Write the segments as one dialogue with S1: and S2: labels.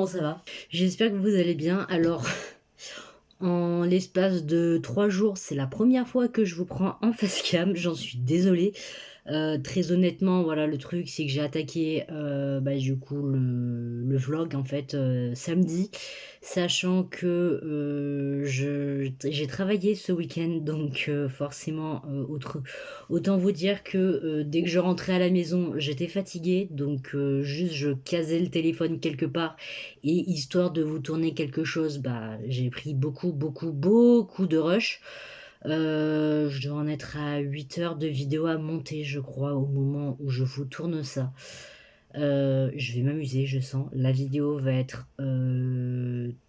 S1: comment ça va? J'espère que vous allez bien. Alors, en l'espace de 3 jours, c'est la première fois que je vous prends en face cam, j'en suis désolée. Très honnêtement, voilà, le truc, c'est que j'ai attaqué, du coup, le vlog, en fait, samedi, sachant que, j'ai travaillé ce week-end, donc forcément, autant vous dire que, dès que je rentrais à la maison, j'étais fatiguée, donc juste je casais le téléphone quelque part et histoire de vous tourner quelque chose, j'ai pris beaucoup, beaucoup, beaucoup de rush. Je dois en être à 8 heures de vidéo à monter, je crois, au moment où je vous tourne ça. Je vais m'amuser, je sens. La vidéo va être,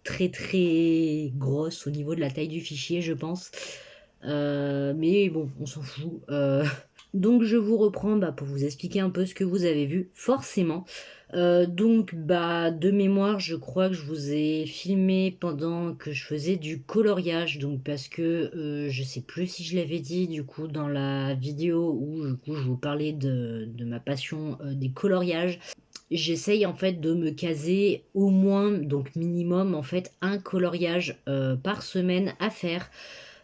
S1: très, très grosse au niveau de la taille du fichier, je pense. Mais bon, on s'en fout. Donc je vous reprends, pour vous expliquer un peu ce que vous avez vu, forcément. De mémoire, je crois que je vous ai filmé pendant que je faisais du coloriage, donc parce que, je sais plus si je l'avais dit, du coup, dans la vidéo où, du coup, je vous parlais de ma passion, des coloriages. J'essaye, en fait, de me caser au moins, donc minimum, en fait, un coloriage, par semaine à faire.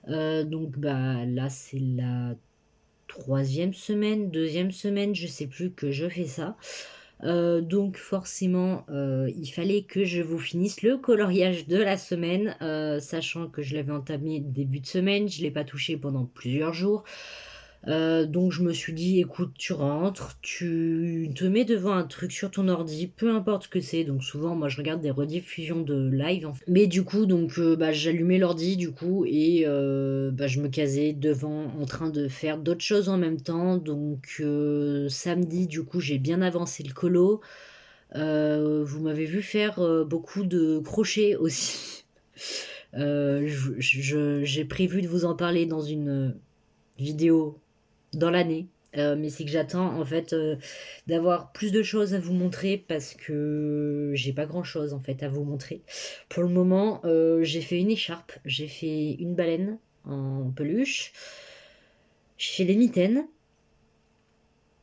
S1: Là, c'est la troisième semaine, deuxième semaine, je sais plus, que je fais ça. Donc forcément, il fallait que je vous finisse le coloriage de la semaine, sachant que je l'avais entamé début de semaine, je l'ai pas touché pendant plusieurs jours. Donc je me suis dit: «Écoute, tu rentres, tu te mets devant un truc sur ton ordi, peu importe ce que c'est». Donc souvent, moi, je regarde des rediffusions de live, en fait. Mais du coup, j'allumais l'ordi, du coup, et je me casais devant en train de faire d'autres choses en même temps. Donc samedi, du coup, j'ai bien avancé le colo. Vous m'avez vu faire, beaucoup de crochets aussi. J'ai prévu de vous en parler dans une vidéo dans l'année. Mais c'est que j'attends, en fait, d'avoir plus de choses à vous montrer parce que j'ai pas grand chose, en fait, à vous montrer. Pour le moment, j'ai fait une écharpe, j'ai fait une baleine en peluche, j'ai fait des mitaines.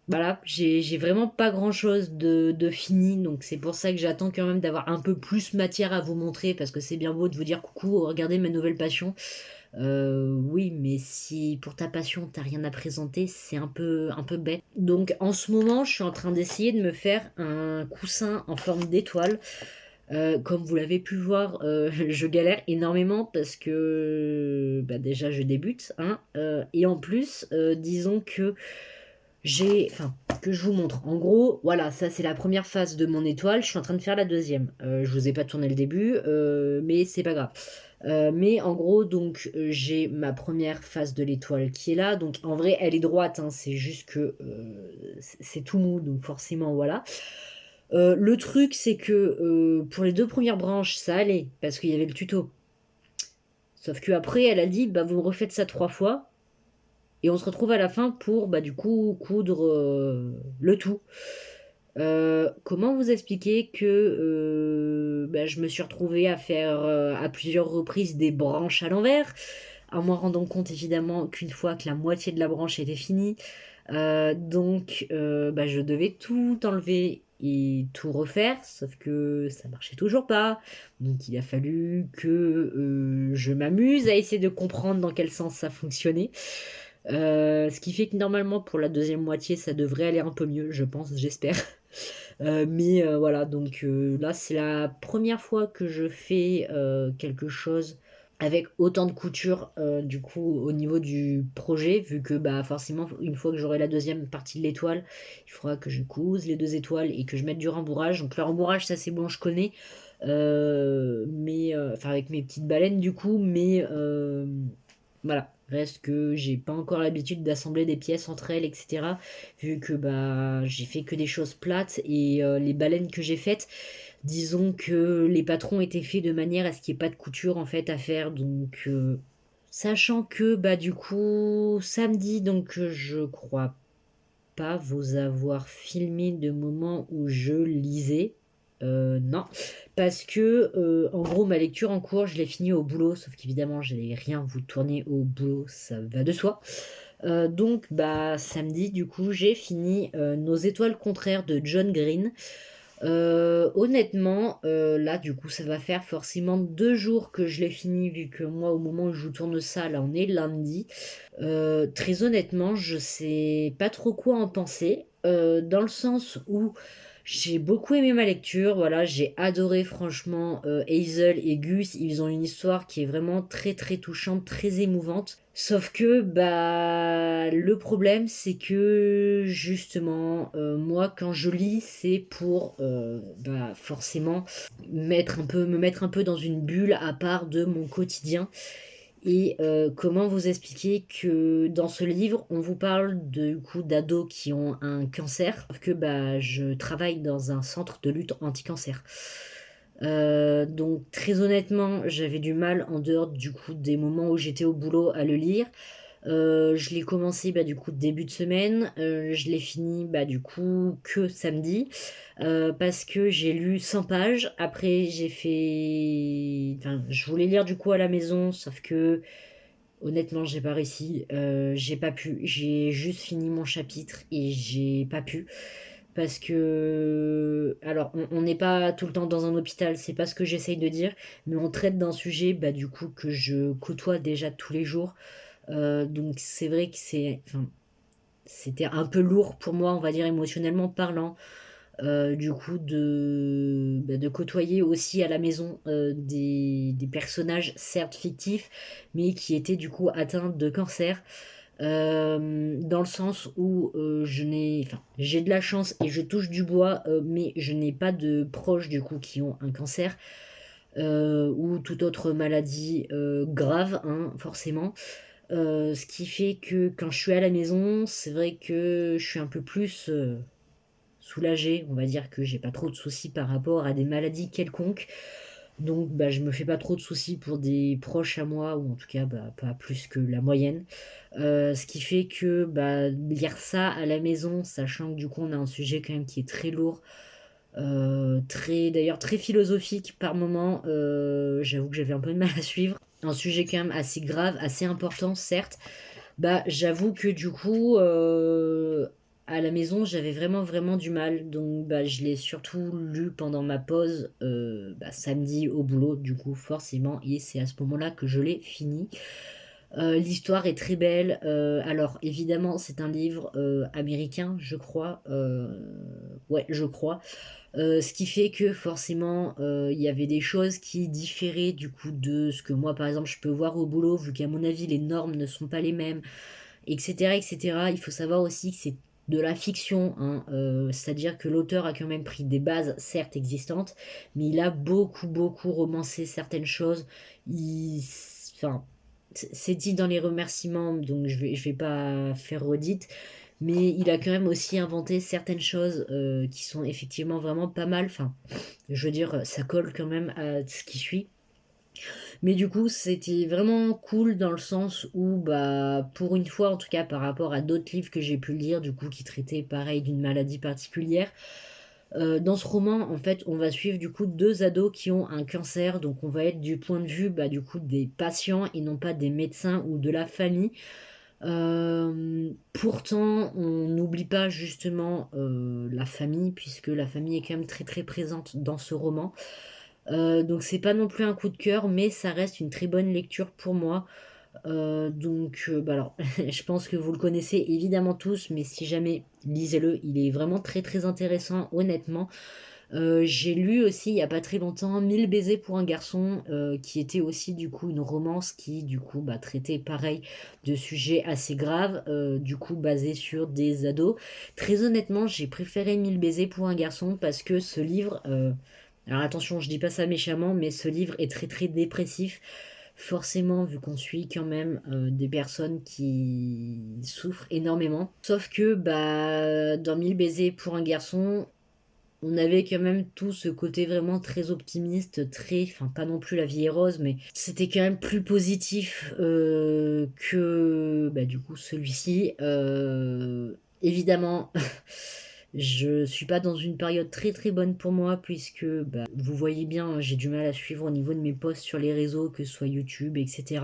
S1: Voilà, j'ai vraiment pas grand chose de fini, donc c'est pour ça que j'attends quand même d'avoir un peu plus matière à vous montrer, parce que c'est bien beau de vous dire coucou, regardez ma nouvelle passion. Oui, mais si pour ta passion t'as rien à présenter, c'est un peu bête. Donc en ce moment, je suis en train d'essayer de me faire un coussin en forme d'étoile. Comme vous l'avez pu voir, je galère énormément parce que déjà je débute, hein, et en plus, disons que que je vous montre. En gros, voilà, ça c'est la première phase de mon étoile. Je suis en train de faire la deuxième. Je vous ai pas tourné le début, mais c'est pas grave. Mais en gros, j'ai ma première phase de l'étoile qui est là. Donc en vrai, elle est droite, hein, c'est juste que c'est tout mou, donc forcément, voilà. Le truc, c'est que pour les deux premières branches, ça allait, parce qu'il y avait le tuto. Sauf que après, elle a dit, vous me refaites ça 3 fois. Et on se retrouve à la fin pour, du coup, coudre le tout. Comment vous expliquer que je me suis retrouvée à faire à plusieurs reprises des branches à l'envers, en me rendant compte évidemment qu'une fois que la moitié de la branche était finie, je devais tout enlever et tout refaire, sauf que ça marchait toujours pas. Donc il a fallu que je m'amuse à essayer de comprendre dans quel sens ça fonctionnait. Ce qui fait que normalement pour la deuxième moitié ça devrait aller un peu mieux, je pense, j'espère. Voilà, là c'est la première fois que je fais quelque chose avec autant de couture, du coup au niveau du projet, vu que forcément une fois que j'aurai la deuxième partie de l'étoile, il faudra que je couse les deux étoiles et que je mette du rembourrage. Donc le rembourrage, ça c'est bon, je connais, enfin avec mes petites baleines du coup, voilà, reste que j'ai pas encore l'habitude d'assembler des pièces entre elles, etc. Vu que j'ai fait que des choses plates et les baleines que j'ai faites, disons que les patrons étaient faits de manière à ce qu'il n'y ait pas de couture en fait à faire. Donc sachant que du coup samedi, je crois pas vous avoir filmé de moment où je lisais. Non, parce que en gros ma lecture en cours je l'ai finie au boulot, sauf qu'évidemment j'allais rien vous tourner au boulot, ça va de soi. Samedi du coup j'ai fini Nos étoiles contraires de John Green. Honnêtement, là, du coup, ça va faire forcément 2 jours que je l'ai fini, vu que moi, au moment où je vous tourne ça, là, on est lundi. Très honnêtement, je sais pas trop quoi en penser, dans le sens où j'ai beaucoup aimé ma lecture, voilà, j'ai adoré franchement, Hazel et Gus, ils ont une histoire qui est vraiment très, très touchante, très émouvante. Sauf que, bah, le problème, c'est que justement, moi, quand je lis, c'est pour, bah, forcément me mettre un peu dans une bulle à part de mon quotidien. Et comment vous expliquer que dans ce livre, on vous parle du coup d'ados qui ont un cancer, sauf que bah, je travaille dans un centre de lutte anti-cancer. Donc très honnêtement, j'avais du mal en dehors du coup des moments où j'étais au boulot à le lire. Je l'ai commencé, bah, du coup, début de semaine, je l'ai fini, bah, du coup, que samedi, parce que j'ai lu 100 pages. Après, j'ai fait enfin, je voulais lire, du coup, à la maison, sauf que, honnêtement, j'ai pas réussi, j'ai pas pu. J'ai juste fini mon chapitre et j'ai pas pu parce que alors on n'est pas tout le temps dans un hôpital, c'est pas ce que j'essaye de dire, mais on traite d'un sujet, bah, du coup, que je côtoie déjà tous les jours. Donc c'est vrai que c'était un peu lourd pour moi, on va dire émotionnellement parlant, du coup de côtoyer aussi à la maison des personnages certes fictifs, mais qui étaient du coup atteints de cancer. Dans le sens où j'ai de la chance et je touche du bois, mais je n'ai pas de proches du coup qui ont un cancer ou toute autre maladie grave, hein, forcément. Ce qui fait que quand je suis à la maison, c'est vrai que je suis un peu plus, soulagée. On va dire que j'ai pas trop de soucis par rapport à des maladies quelconques. Donc bah, je me fais pas trop de soucis pour des proches à moi ou en tout cas, bah, pas plus que la moyenne. Ce qui fait que, bah, lire ça à la maison, sachant que du coup on a un sujet quand même qui est très lourd, très d'ailleurs très philosophique par moments, j'avoue que j'avais un peu de mal à suivre. Un sujet quand même assez grave, assez important certes, bah, j'avoue que du coup, à la maison, j'avais vraiment, vraiment du mal. Donc, bah, je l'ai surtout lu pendant ma pause, bah, samedi au boulot, du coup, forcément. Et c'est à ce moment-là que je l'ai fini. L'histoire est très belle. Alors, évidemment, c'est un livre américain, je crois. Ouais, je crois. Ce qui fait que forcément, il y avait des choses qui différaient du coup de ce que moi, par exemple, je peux voir au boulot, vu qu'à mon avis, les normes ne sont pas les mêmes, etc., etc. Il faut savoir aussi que c'est de la fiction, hein, c'est-à-dire que l'auteur a quand même pris des bases certes existantes, mais il a beaucoup, beaucoup romancé certaines choses. Enfin, c'est dit dans les remerciements, donc je vais pas faire redite, mais il a quand même aussi inventé certaines choses qui sont effectivement vraiment pas mal. Enfin, je veux dire, ça colle quand même à ce qui suit. Mais du coup, c'était vraiment cool dans le sens où, bah, pour une fois, en tout cas par rapport à d'autres livres que j'ai pu lire, du coup, qui traitaient pareil d'une maladie particulière, dans ce roman, en fait, on va suivre du coup deux ados qui ont un cancer, donc on va être du point de vue, bah, du coup, des patients et non pas des médecins ou de la famille. Pourtant, on n'oublie pas justement la famille, puisque la famille est quand même très très présente dans ce roman. Donc c'est pas non plus un coup de cœur, mais ça reste une très bonne lecture pour moi. Bah alors, je pense que vous le connaissez évidemment tous, mais si jamais, lisez-le, il est vraiment très très intéressant, honnêtement. J'ai lu aussi il y a pas très longtemps 1000 baisers pour un garçon, qui était aussi du coup une romance qui du coup bah, traitait pareil de sujets assez graves, du coup basé sur des ados. Très honnêtement, j'ai préféré 1000 baisers pour un garçon parce que ce livre, alors attention, je dis pas ça méchamment, mais ce livre est très très dépressif. Forcément, vu qu'on suit quand même des personnes qui souffrent énormément. Sauf que bah, dans 1000 baisers pour un garçon, on avait quand même tout ce côté vraiment très optimiste, très, enfin pas non plus la vie est rose, mais c'était quand même plus positif que bah, du coup celui-ci. Évidemment, je suis pas dans une période très très bonne pour moi puisque bah, vous voyez bien, hein, j'ai du mal à suivre au niveau de mes posts sur les réseaux, que ce soit YouTube, etc.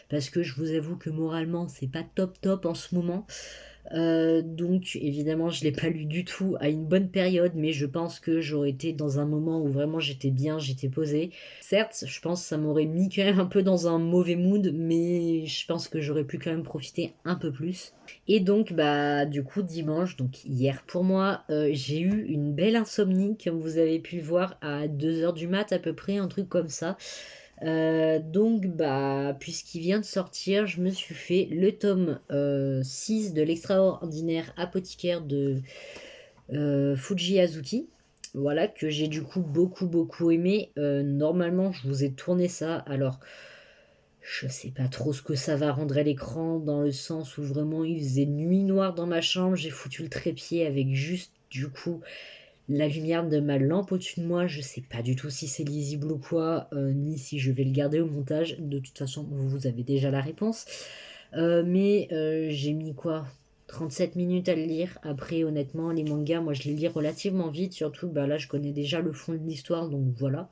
S1: Parce que je vous avoue que moralement c'est pas top top en ce moment. Donc évidemment, je l'ai pas lu du tout à une bonne période, mais je pense que j'aurais été dans un moment où vraiment j'étais bien, j'étais posée. Certes, je pense que ça m'aurait mis quand même un peu dans un mauvais mood, mais je pense que j'aurais pu quand même profiter un peu plus. Et donc, bah, du coup, dimanche, donc hier pour moi, j'ai eu une belle insomnie, comme vous avez pu le voir, à 2 heures du mat à peu près, un truc comme ça. Donc, bah, puisqu'il vient de sortir, je me suis fait le tome 6 de l'extraordinaire apothicaire de Fuji Azuki. Voilà, que j'ai du coup beaucoup beaucoup aimé. Normalement, je vous ai tourné ça. Alors, je sais pas trop ce que ça va rendre à l'écran, dans le sens où vraiment il faisait nuit noire dans ma chambre. J'ai foutu le trépied avec juste du coup la lumière de ma lampe au-dessus de moi. Je sais pas du tout si c'est lisible ou quoi, ni si je vais le garder au montage. De toute façon, vous avez déjà la réponse. Mais j'ai mis quoi, 37 minutes à le lire. Après, honnêtement, les mangas, moi je les lis relativement vite. Surtout, bah là, je connais déjà le fond de l'histoire, donc voilà.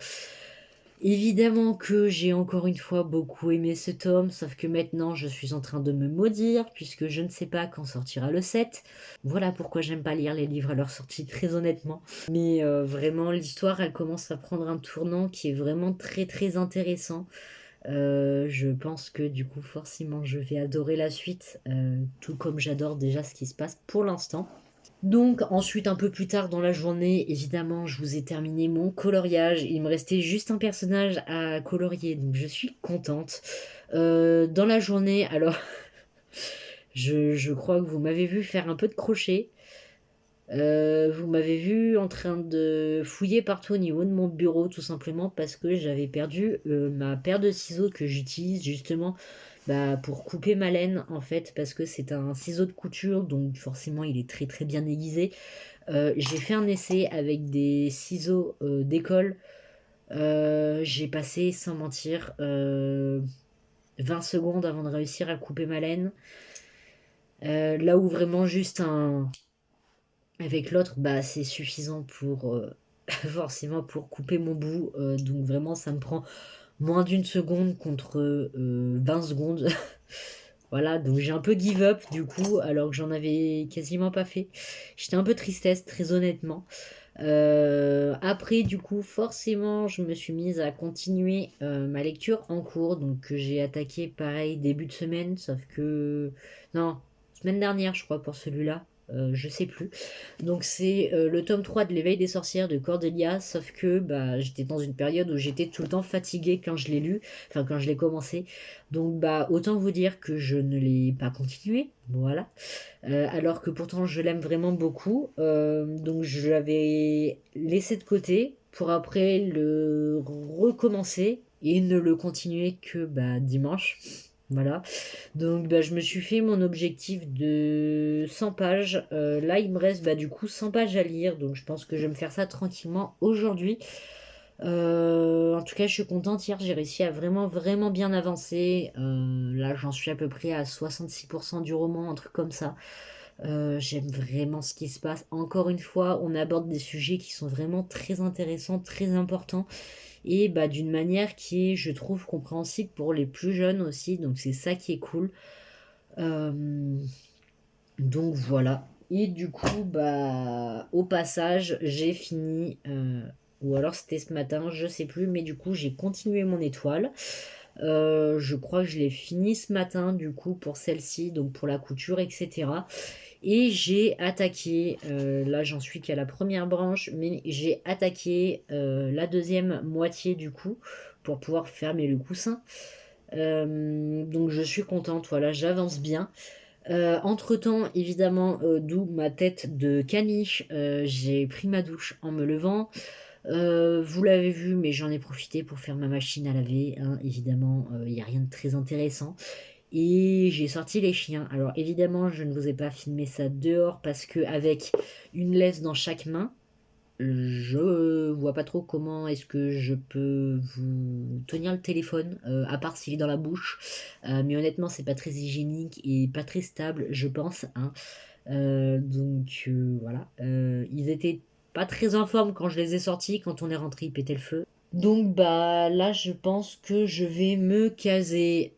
S1: Évidemment que j'ai encore une fois beaucoup aimé ce tome, sauf que maintenant je suis en train de me maudire puisque je ne sais pas quand sortira le 7. Voilà pourquoi j'aime pas lire les livres à leur sortie, très honnêtement. Mais vraiment, l'histoire, elle commence à prendre un tournant qui est vraiment très très intéressant. Je pense que du coup, forcément, je vais adorer la suite, tout comme j'adore déjà ce qui se passe pour l'instant. Donc ensuite, un peu plus tard dans la journée, évidemment, je vous ai terminé mon coloriage. Il me restait juste un personnage à colorier, donc je suis contente. Dans la journée, alors, je crois que vous m'avez vu faire un peu de crochet. Vous m'avez vu en train de fouiller partout au niveau de mon bureau, tout simplement parce que j'avais perdu ma paire de ciseaux que j'utilise justement, bah, pour couper ma laine, en fait, parce que c'est un ciseau de couture, donc forcément il est très très bien aiguisé. J'ai fait un essai avec des ciseaux d'école. J'ai passé, sans mentir, 20 secondes avant de réussir à couper ma laine. Là où vraiment juste un... Avec l'autre, bah, c'est suffisant pour... forcément pour couper mon bout. Donc vraiment, ça me prend moins d'une seconde contre 20 secondes. Voilà, donc j'ai un peu give up du coup, alors que j'en avais quasiment pas fait. J'étais un peu tristesse, très honnêtement. Après, du coup, forcément, je me suis mise à continuer ma lecture en cours. Donc, que j'ai attaqué pareil début de semaine, sauf que. Non, semaine dernière, je crois, pour celui-là. Je sais plus. Donc, c'est le tome 3 de L'éveil des sorcières de Cordelia. Sauf que bah, j'étais dans une période où j'étais tout le temps fatiguée quand je l'ai lu. Enfin, quand je l'ai commencé. Donc, bah, autant vous dire que je ne l'ai pas continué. Voilà. Alors que pourtant je l'aime vraiment beaucoup. Donc je l'avais laissé de côté pour après le recommencer et ne le continuer que bah, dimanche. Voilà. Donc bah, je me suis fait mon objectif de 100 pages. Là il me reste bah, du coup 100 pages à lire. Donc je pense que je vais me faire ça tranquillement aujourd'hui. En tout cas, je suis contente. Hier, j'ai réussi à vraiment, vraiment bien avancer. Là, j'en suis à peu près à 66% du roman, un truc comme ça. J'aime vraiment ce qui se passe. Encore une fois, on aborde des sujets qui sont vraiment très intéressants, très importants. Et bah, d'une manière qui est, je trouve, compréhensible pour les plus jeunes aussi. Donc, c'est ça qui est cool. Euh, donc, voilà. Et du coup, bah, au passage, j'ai fini. Ou alors c'était ce matin, je sais plus, mais du coup j'ai continué mon étoile. Je crois que je l'ai fini ce matin du coup pour celle-ci, donc pour la couture, etc. Et j'ai attaqué, là j'en suis qu'à la première branche, mais j'ai attaqué la deuxième moitié du coup pour pouvoir fermer le coussin. Donc je suis contente, voilà, j'avance bien. Entre-temps, évidemment, d'où ma tête de caniche, j'ai pris ma douche en me levant. Vous l'avez vu, mais j'en ai profité pour faire ma machine à laver, hein, évidemment, il n'y a rien de très intéressant. Et j'ai sorti les chiens. Alors évidemment, je ne vous ai pas filmé ça dehors parce que avec une laisse dans chaque main, je vois pas trop comment est-ce que je peux vous tenir le téléphone, à part s'il est dans la bouche. Mais honnêtement, c'est pas très hygiénique et pas très stable, je pense, hein. Donc voilà. Ils étaient pas très en forme quand je les ai sortis. Quand on est rentré, ils pétaient le feu. Donc bah là, je pense que je vais me caser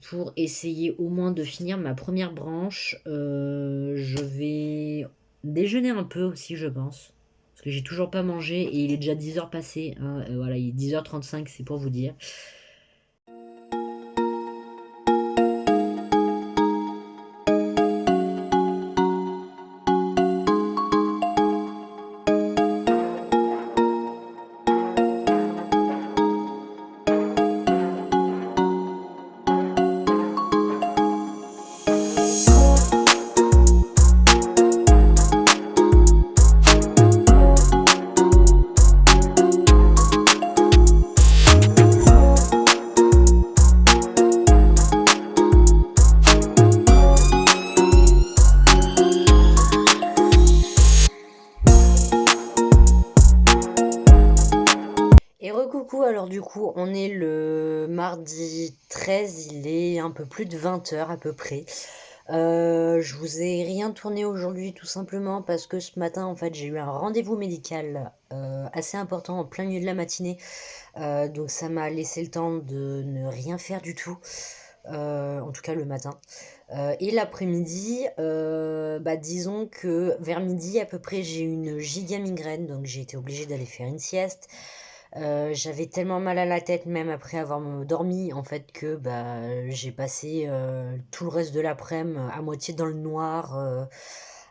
S1: pour essayer au moins de finir ma première branche. Je vais déjeuner un peu aussi, je pense. Parce que j'ai toujours pas mangé et il est déjà 10 heures passées, hein. Voilà, il est 10h35, c'est pour vous dire. Et recoucou, alors du coup, on est le mardi 13, il est un peu plus de 20 heures à peu près. Je vous ai rien tourné aujourd'hui tout simplement parce que ce matin, en fait, j'ai eu un rendez-vous médical assez important en plein milieu de la matinée. Donc ça m'a laissé le temps de ne rien faire du tout, en tout cas le matin. Et l'après-midi, bah, disons que vers midi à peu près, j'ai eu une giga migraine, donc j'ai été obligée d'aller faire une sieste. J'avais tellement mal à la tête même après avoir dormi en fait que bah, j'ai passé tout le reste de l'après-midi à moitié dans le noir,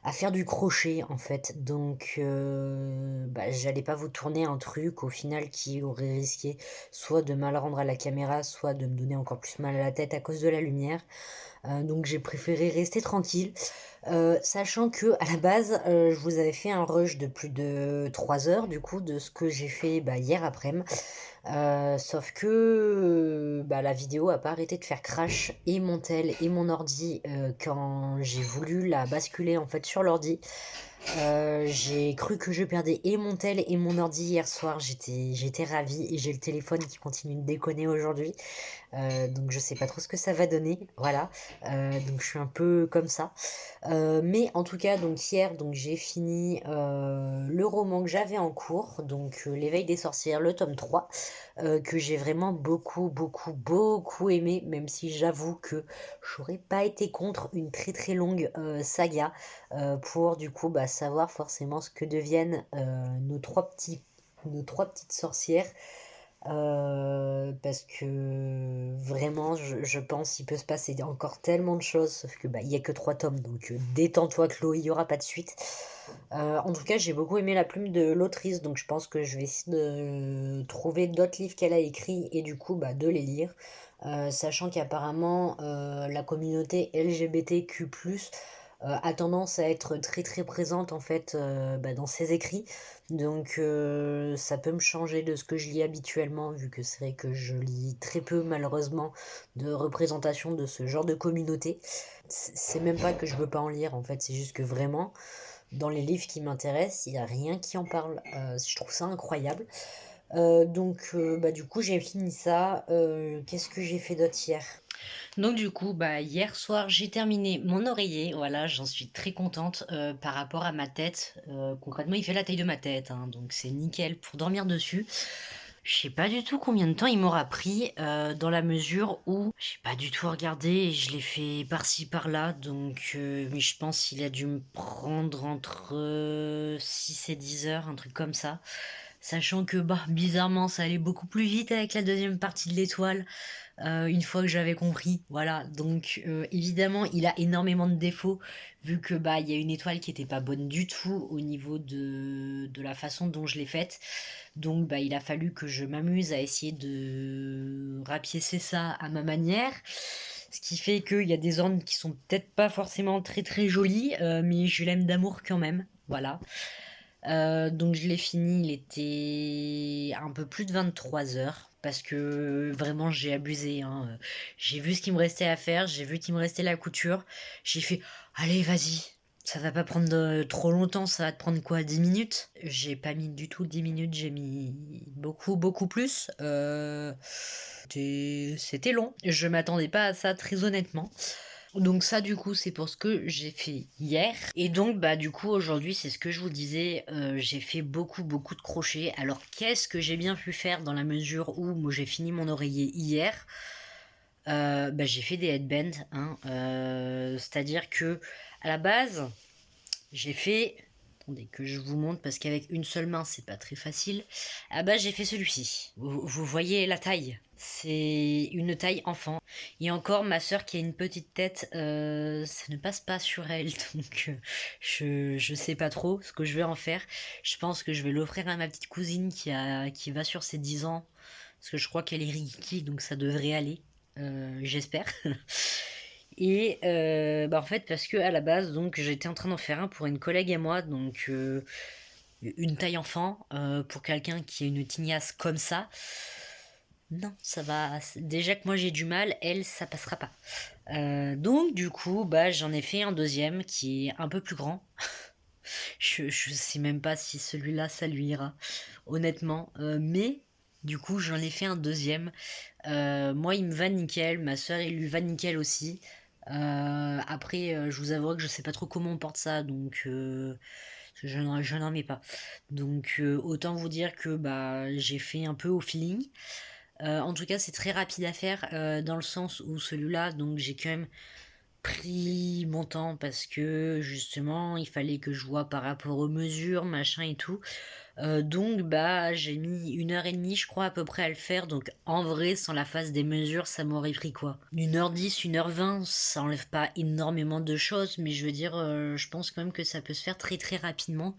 S1: à faire du crochet en fait. Donc bah, j'allais pas vous tourner un truc au final qui aurait risqué soit de mal rendre à la caméra, soit de me donner encore plus mal à la tête à cause de la lumière. Donc j'ai préféré rester tranquille, sachant que à la base, je vous avais fait un rush de plus de 3 heures du coup de ce que j'ai fait, bah, hier après-midi. Sauf que, bah, la vidéo a pas arrêté de faire crash et mon tel et mon ordi, quand j'ai voulu la basculer en fait sur l'ordi. J'ai cru que je perdais et mon tel et mon ordi hier soir, j'étais ravie et j'ai le téléphone qui continue de déconner aujourd'hui. Donc je sais pas trop ce que ça va donner, voilà. Donc je suis un peu comme ça. Mais en tout cas, donc hier, donc j'ai fini le roman que j'avais en cours, donc L'éveil des sorcières, le tome 3, que j'ai vraiment beaucoup, beaucoup, beaucoup aimé, même si j'avoue que j'aurais pas été contre une très très longue saga pour du coup bah, savoir forcément ce que deviennent nos trois petites sorcières. Parce que vraiment, je pense il peut se passer encore tellement de choses, sauf que bah, il y a que 3 tomes, donc détends-toi Chloé, il y aura pas de suite. En tout cas, j'ai beaucoup aimé la plume de l'autrice, donc je pense que je vais essayer de trouver d'autres livres qu'elle a écrits et du coup bah, de les lire. Sachant qu'apparemment la communauté LGBTQ+, a tendance à être très très présente en fait bah, dans ses écrits. Donc ça peut me changer de ce que je lis habituellement, vu que c'est vrai que je lis très peu malheureusement de représentation de ce genre de communauté. C'est même pas que je veux pas en lire en fait, c'est juste que vraiment, dans les livres qui m'intéressent, il n'y a rien qui en parle. Je trouve ça incroyable. Donc bah, du coup j'ai fini ça. Qu'est-ce que j'ai fait d'autre hier? Donc du coup, bah, hier soir, j'ai terminé mon oreiller. Voilà, j'en suis très contente par rapport à ma tête. Concrètement, il fait la taille de ma tête, hein, donc c'est nickel pour dormir dessus. Je sais pas du tout combien de temps il m'aura pris, dans la mesure où j'ai pas du tout regardé et je l'ai fait par-ci par-là, donc mais je pense qu'il a dû me prendre entre 6 et 10 heures, un truc comme ça. Sachant que bah bizarrement ça allait beaucoup plus vite avec la deuxième partie de l'étoile. Une fois que j'avais compris, voilà. Donc évidemment, il a énormément de défauts vu que bah il y a une étoile qui était pas bonne du tout au niveau de la façon dont je l'ai faite. Donc bah il a fallu que je m'amuse à essayer de rapiécer ça à ma manière. Ce qui fait qu'il y a des ordres qui sont peut-être pas forcément très très jolis, mais je l'aime d'amour quand même. Voilà. Donc je l'ai fini, il était un peu plus de 23 heures parce que vraiment j'ai abusé, hein. J'ai vu ce qu'il me restait à faire, j'ai vu qu'il me restait la couture. J'ai fait allez, vas-y, ça va pas prendre trop longtemps, ça va te prendre quoi, 10 minutes? J'ai pas mis du tout 10 minutes, j'ai mis beaucoup, beaucoup plus. C'était long. Je m'attendais pas à ça, très honnêtement. Donc ça, du coup, c'est pour ce que j'ai fait hier. Et donc, bah, du coup, aujourd'hui, c'est ce que je vous disais, j'ai fait beaucoup, beaucoup de crochets. Alors, qu'est-ce que j'ai bien pu faire dans la mesure où moi, j'ai fini mon oreiller hier? Bah, j'ai fait des headbands, hein, c'est-à-dire que à la base, j'ai fait attendez que je vous montre parce qu'avec une seule main, c'est pas très facile. À la base, j'ai fait celui-ci. Vous voyez la taille? C'est une taille enfant. Et encore, ma sœur qui a une petite tête, ça ne passe pas sur elle. Donc, je sais pas trop ce que je vais en faire. Je pense que je vais l'offrir à ma petite cousine qui va sur ses 10 ans. Parce que je crois qu'elle est Riki, donc ça devrait aller. J'espère. Et bah en fait, parce que à la base, donc j'étais en train d'en faire un pour une collègue à moi, donc une taille enfant, pour quelqu'un qui a une tignasse comme ça. Non, ça va. Déjà que moi j'ai du mal, elle, ça passera pas. Donc du coup, bah j'en ai fait un deuxième qui est un peu plus grand. Je sais même pas si celui-là ça lui ira, honnêtement. Mais du coup, j'en ai fait un deuxième. Moi, il me va nickel. Ma soeur, il lui va nickel aussi. Après, je vous avoue que je sais pas trop comment on porte ça, donc je n'en mets pas. Donc autant vous dire que bah j'ai fait un peu au feeling. En tout cas, c'est très rapide à faire dans le sens où celui-là, donc j'ai quand même pris mon temps parce que justement il fallait que je vois par rapport aux mesures, machin et tout. Donc bah j'ai mis 1 heure et demie je crois à peu près à le faire. Donc en vrai sans la phase des mesures ça m'aurait pris quoi 1 h 10, 1 h 20, ça enlève pas énormément de choses. Mais je veux dire je pense quand même que ça peut se faire très très rapidement.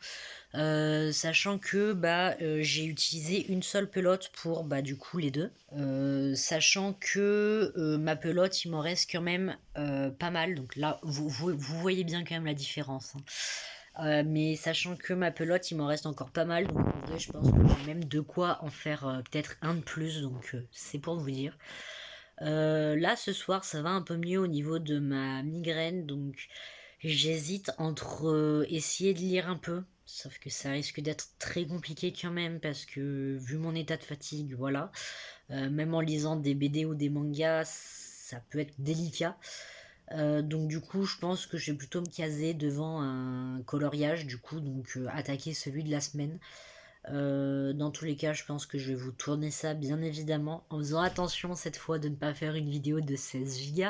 S1: Sachant que bah j'ai utilisé une seule pelote pour bah du coup les deux. Sachant que ma pelote il m'en reste quand même pas mal. Donc là vous voyez bien quand même la différence, hein. Mais sachant que ma pelote il m'en reste encore pas mal. Donc en vrai je pense que j'ai même de quoi en faire peut-être un de plus. Donc c'est pour vous dire. Là ce soir ça va un peu mieux au niveau de ma migraine. Donc j'hésite entre essayer de lire un peu, sauf que ça risque d'être très compliqué quand même parce que vu mon état de fatigue, voilà, même en lisant des BD ou des mangas, ça peut être délicat. Donc du coup, je pense que je vais plutôt me caser devant un coloriage, du coup, donc attaquer celui de la semaine. Dans tous les cas, je pense que je vais vous tourner ça bien évidemment, en faisant attention cette fois de ne pas faire une vidéo de 16 Go.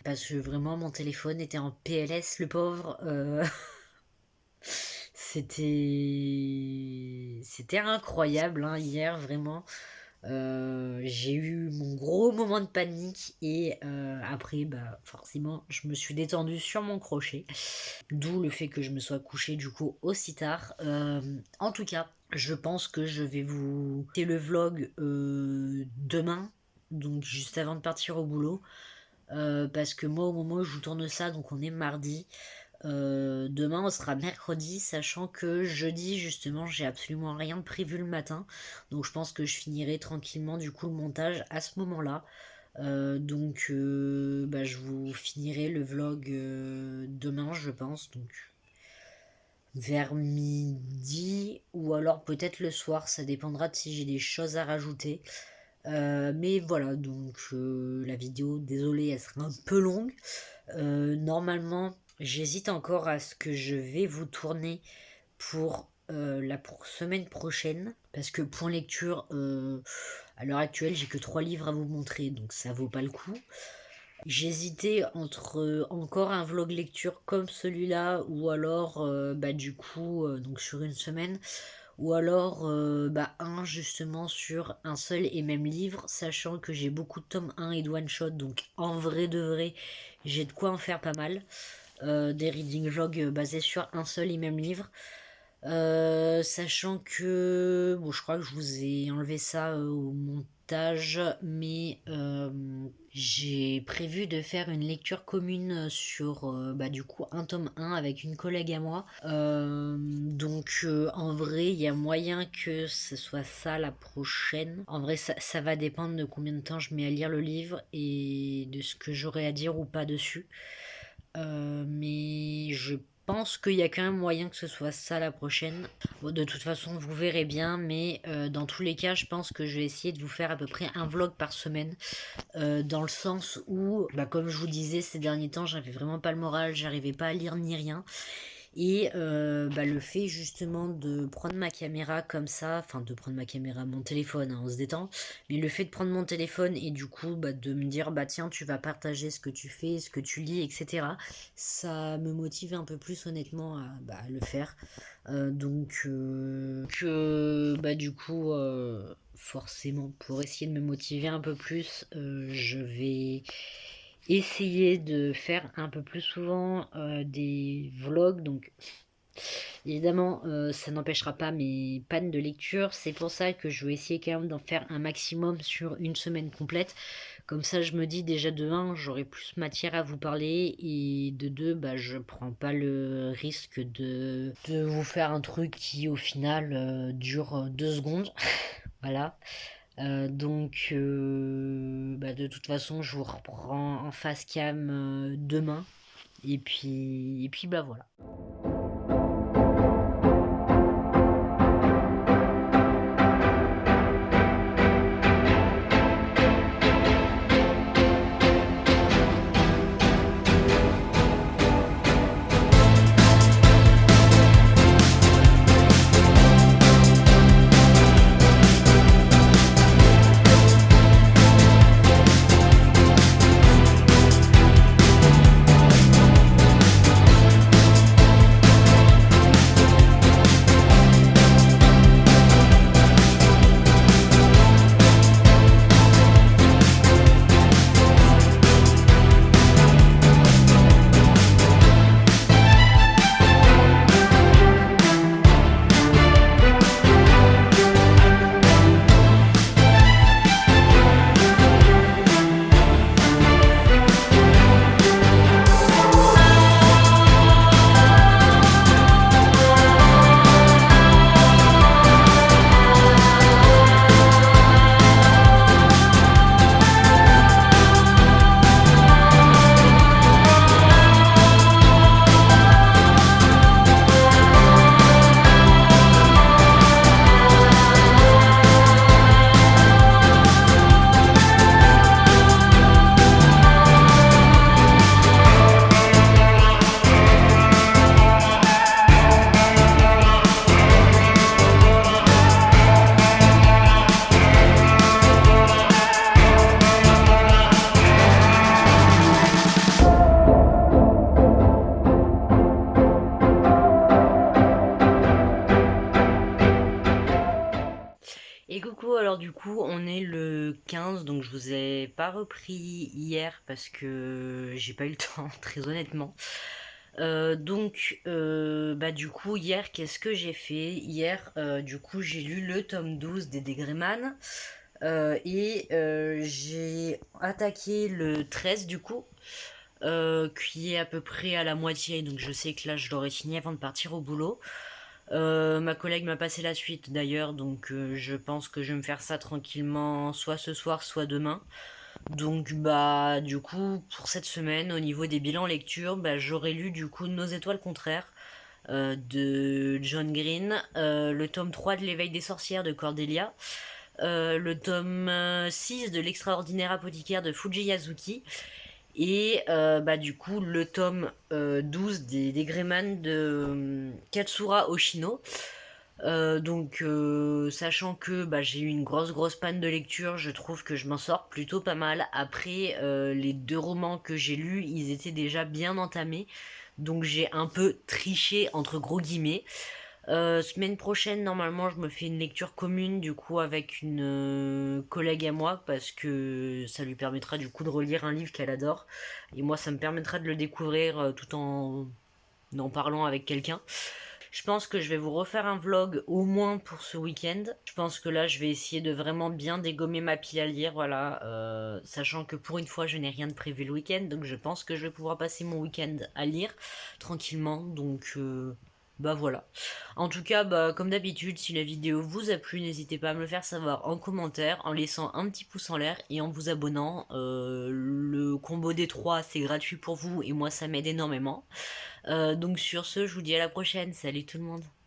S1: Parce que vraiment mon téléphone était en PLS, le pauvre. C'était incroyable hein, hier vraiment. J'ai eu mon gros moment de panique et après bah forcément je me suis détendue sur mon crochet. D'où le fait que je me sois couchée du coup aussi tard. En tout cas, je pense que je vais vous faire le vlog demain, donc juste avant de partir au boulot. Parce que moi au moment où je vous tourne ça, donc on est mardi. Demain on sera mercredi, sachant que jeudi justement j'ai absolument rien de prévu le matin. Donc je pense que je finirai tranquillement du coup le montage à ce moment-là. Donc bah, je vous finirai le vlog demain je pense. Donc vers midi ou alors peut-être le soir, ça dépendra de si j'ai des choses à rajouter. Mais voilà, donc la vidéo, désolée, elle sera un peu longue. Normalement, j'hésite encore à ce que je vais vous tourner pour pour semaine prochaine. Parce que pour lecture, à l'heure actuelle, j'ai que 3 livres à vous montrer, donc ça vaut pas le coup. J'hésitais entre encore un vlog lecture comme celui-là, ou alors bah, du coup, donc sur une semaine, ou alors bah, un justement sur un seul et même livre, sachant que j'ai beaucoup de tomes 1 et de one shot, donc en vrai de vrai, j'ai de quoi en faire pas mal. Des reading vlogs basés sur un seul et même livre. Sachant que bon, je crois que je vous ai enlevé ça au montage, mais j'ai prévu de faire une lecture commune sur bah, du coup un tome 1 avec une collègue à moi. Donc en vrai, il y a moyen que ce soit ça la prochaine. En vrai, ça va dépendre de combien de temps je mets à lire le livre et de ce que j'aurai à dire ou pas dessus. Mais je pense qu'il y a quand même moyen que ce soit ça la prochaine. Bon, de toute façon, vous verrez bien, mais dans tous les cas, je pense que je vais essayer de vous faire à peu près un vlog par semaine, dans le sens où, comme je vous disais, ces derniers temps, j'avais vraiment pas le moral, j'arrivais pas à lire ni rien. Et le fait justement de prendre ma caméra comme ça, enfin de prendre ma caméra, mon téléphone, hein, on se détend, mais le fait de prendre mon téléphone et du coup de me dire tiens, tu vas partager ce que tu fais, ce que tu lis, etc. Ça me motive un peu plus honnêtement à le faire. Du coup forcément pour essayer de me motiver un peu plus, je vais essayer de faire un peu plus souvent des vlogs. Donc évidemment ça n'empêchera pas mes pannes de lecture, c'est pour ça que je vais essayer quand même d'en faire un maximum sur une semaine complète. Comme ça je me dis déjà de 1 j'aurai plus matière à vous parler, et de 2 je prends pas le risque de vous faire un truc qui au final dure 2 secondes. Voilà. De toute façon, je vous reprends en face cam demain. Et puis voilà. Et coucou, alors du coup on est le 15, donc je vous ai pas repris hier parce que j'ai pas eu le temps, très honnêtement. Du coup hier qu'est-ce que j'ai fait? Hier du coup j'ai lu le tome 12 des Greyman, j'ai attaqué le 13 du coup, qui est à peu près à la moitié, donc je sais que là je l'aurai fini avant de partir au boulot. Ma collègue m'a passé la suite d'ailleurs, donc je pense que je vais me faire ça tranquillement, soit ce soir, soit demain. Donc du coup, pour cette semaine, au niveau des bilans lecture, j'aurais lu du coup Nos étoiles contraires de John Green, le tome 3 de l'éveil des sorcières de Cordelia, le tome 6 de l'extraordinaire apothicaire de Fuji Yazuki, et du coup le tome 12 des Greyman de Katsura Oshino. Sachant que j'ai eu une grosse panne de lecture, je trouve que je m'en sors plutôt pas mal. Après, les 2 romans que j'ai lus, ils étaient déjà bien entamés, donc j'ai un peu triché entre gros guillemets. Semaine prochaine, normalement, je me fais une lecture commune du coup avec une collègue à moi, parce que ça lui permettra du coup de relire un livre qu'elle adore, et moi ça me permettra de le découvrir tout en parlant avec quelqu'un. Je pense que je vais vous refaire un vlog au moins pour ce week-end. Je pense que là je vais essayer de vraiment bien dégommer ma pile à lire, voilà, sachant que pour une fois je n'ai rien de prévu le week-end, donc je pense que je vais pouvoir passer mon week-end à lire tranquillement, donc Bah voilà. En tout cas, bah, comme d'habitude, si la vidéo vous a plu, n'hésitez pas à me le faire savoir en commentaire, en laissant un petit pouce en l'air et en vous abonnant. Le combo des trois, c'est gratuit pour vous et moi, ça m'aide énormément. Donc sur ce, je vous dis à la prochaine. Salut tout le monde.